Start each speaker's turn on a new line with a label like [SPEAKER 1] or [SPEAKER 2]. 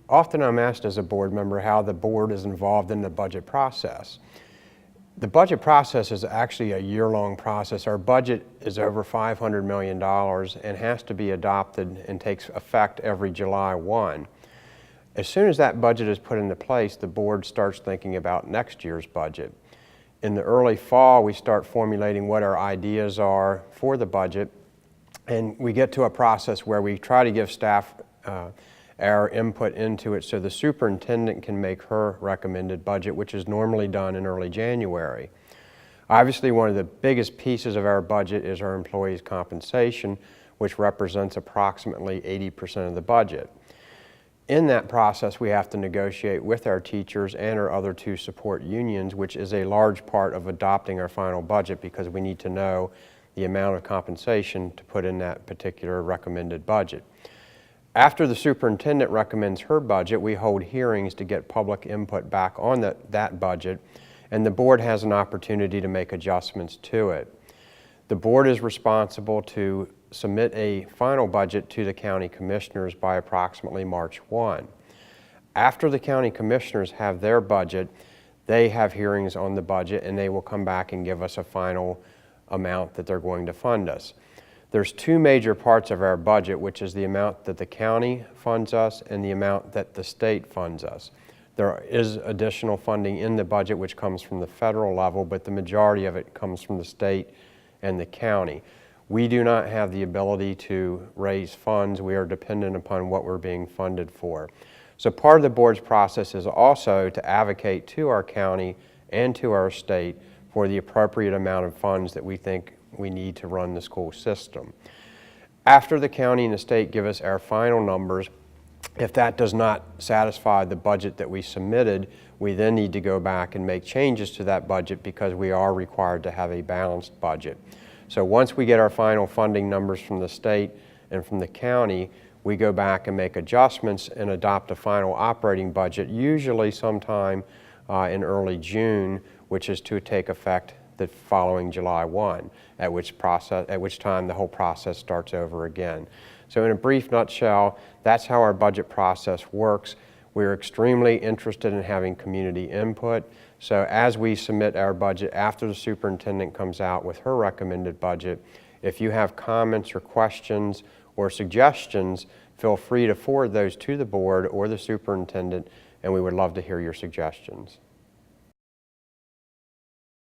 [SPEAKER 1] Often I'm asked as a board member how the board is involved in the budget process. The budget process is actually a year-long process. Our budget is over $500 million and has to be adopted and takes effect every July 1. As soon as that budget is put into place, the board starts thinking about next year's budget. In the early fall, we start formulating what our ideas are for the budget, and we get to a process where we try to give staff our input into it so the superintendent can make her recommended budget, which is normally done in early January. Obviously, one of the biggest pieces of our budget is our employees' compensation, which represents approximately 80% of the budget. In that process, we have to negotiate with our teachers and our other two support unions, which is a large part of adopting our final budget because we need to know the amount of compensation to put in that particular recommended budget. After the superintendent recommends her budget, we hold hearings to get public input back on that budget, and the board has an opportunity to make adjustments to it. The board is responsible to submit a final budget to the county commissioners by approximately March 1. After the county commissioners have their budget, they have hearings on the budget and they will come back and give us a final amount that they're going to fund us. There's two major parts of our budget, which is the amount that the county funds us and the amount that the state funds us. There is additional funding in the budget which comes from the federal level, but the majority of it comes from the state and the county. We do not have the ability to raise funds. We are dependent upon what we're being funded for. So part of the board's process is also to advocate to our county and to our state for the appropriate amount of funds that we think we need to run the school system. After the county and the state give us our final numbers, if that does not satisfy the budget that we submitted, we then need to go back and make changes to that budget because we are required to have a balanced budget. So once we get our final funding numbers from the state and from the county, we go back and make adjustments and adopt a final operating budget, usually sometime in early June, which is to take effect the following July 1, at which time the whole process starts over again. So in a brief nutshell, that's how our budget process works. We're extremely interested in having community input. So as we submit our budget after the superintendent comes out with her recommended budget, if you have comments or questions or suggestions, feel free to forward those to the board or the superintendent, and we would love to hear your suggestions.